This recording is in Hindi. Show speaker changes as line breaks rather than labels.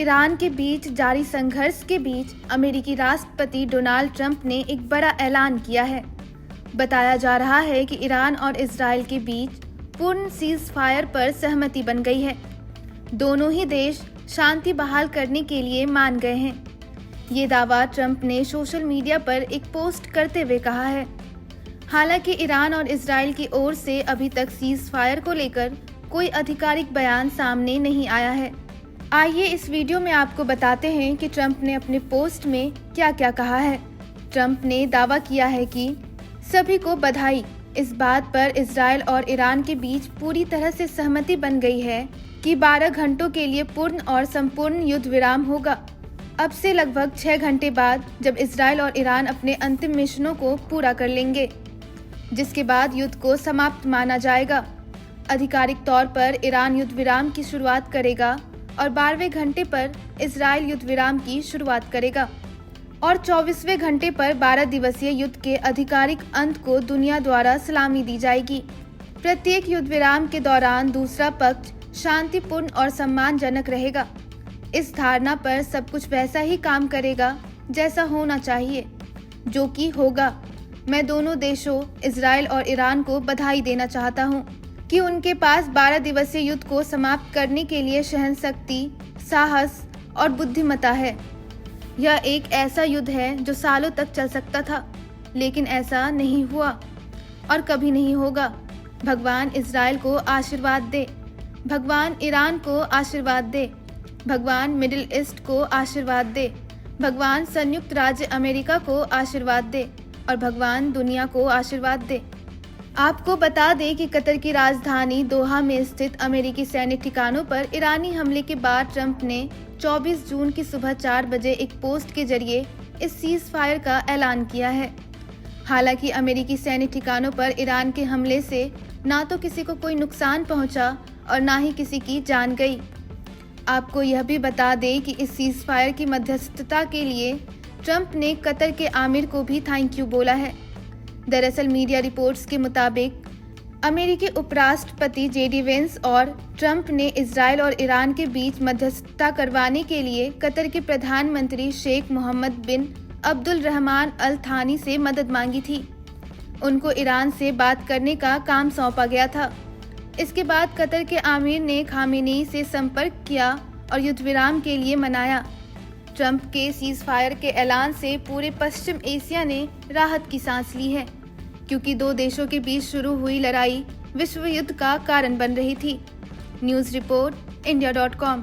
ईरान के बीच जारी संघर्ष के बीच अमेरिकी राष्ट्रपति डोनाल्ड ट्रंप ने एक बड़ा ऐलान किया है। बताया जा रहा है कि ईरान और इजराइल के बीच पूर्ण सीज फायर पर सहमति बन गई है। दोनों ही देश शांति बहाल करने के लिए मान गए हैं। ये दावा ट्रंप ने सोशल मीडिया पर एक पोस्ट करते हुए कहा है। हालांकि ईरान और इजराइल की ओर से अभी तक सीज फायर को लेकर कोई आधिकारिक बयान सामने नहीं आया है। आइए इस वीडियो में आपको बताते हैं कि ट्रंप ने अपने पोस्ट में क्या क्या कहा है। ट्रंप ने दावा किया है कि सभी को बधाई, इस बात पर इजराइल और ईरान के बीच पूरी तरह से सहमति बन गई है कि 12 घंटों के लिए पूर्ण और संपूर्ण युद्ध विराम होगा। अब से लगभग 6 घंटे बाद जब इजराइल और ईरान अपने अंतिम मिशनों को पूरा कर लेंगे, जिसके बाद युद्ध को समाप्त माना जाएगा। आधिकारिक तौर पर ईरान युद्ध विराम की शुरुआत करेगा और 12वें घंटे पर इजराइल युद्ध विराम की शुरुआत करेगा और 24वें घंटे पर 12 दिवसीय युद्ध के आधिकारिक अंत को दुनिया द्वारा सलामी दी जाएगी। प्रत्येक युद्ध विराम के दौरान दूसरा पक्ष शांतिपूर्ण और सम्मानजनक रहेगा। इस धारणा पर सब कुछ वैसा ही काम करेगा जैसा होना चाहिए, जो कि होगा। मैं दोनों देशों इजराइल और ईरान को बधाई देना चाहता हूं कि उनके पास 12 दिवसीय युद्ध को समाप्त करने के लिए सहनशक्ति, साहस और बुद्धिमत्ता है। यह एक ऐसा युद्ध है जो सालों तक चल सकता था, लेकिन ऐसा नहीं हुआ और कभी नहीं होगा। भगवान इजराइल को आशीर्वाद दे, भगवान ईरान को आशीर्वाद दे, भगवान मिडिल ईस्ट को आशीर्वाद दे, भगवान संयुक्त राज्य अमेरिका को आशीर्वाद दे और भगवान दुनिया को आशीर्वाद दे। आपको बता दें कि कतर की राजधानी दोहा में स्थित अमेरिकी सैन्य ठिकानों पर ईरानी हमले के बाद ट्रंप ने 24 जून की सुबह 4 बजे एक पोस्ट के जरिए इस सीज फायर का ऐलान किया है। हालांकि अमेरिकी सैन्य ठिकानों पर ईरान के हमले से ना तो किसी को कोई नुकसान पहुंचा और ना ही किसी की जान गई। आपको यह भी बता दें कि इस सीज फायर की मध्यस्थता के लिए ट्रंप ने कतर के आमिर को भी थैंक यू बोला है। दरअसल मीडिया रिपोर्ट्स के मुताबिक अमेरिकी उपराष्ट्रपति जेडी वेंस और ट्रंप ने इजराइल और ईरान के बीच मध्यस्थता करवाने के लिए कतर के प्रधानमंत्री शेख मोहम्मद बिन अब्दुल रहमान अल थानी से मदद मांगी थी। उनको ईरान से बात करने का काम सौंपा गया था। इसके बाद कतर के आमिर ने खामेनी से संपर्क किया और युद्ध विराम के लिए मनाया। ट्रंप के सीज फायर के ऐलान से पूरे पश्चिम एशिया ने राहत की सांस ली है, क्योंकि दो देशों के बीच शुरू हुई लड़ाई विश्व युद्ध का कारण बन रही थी। News report इंडिया.com।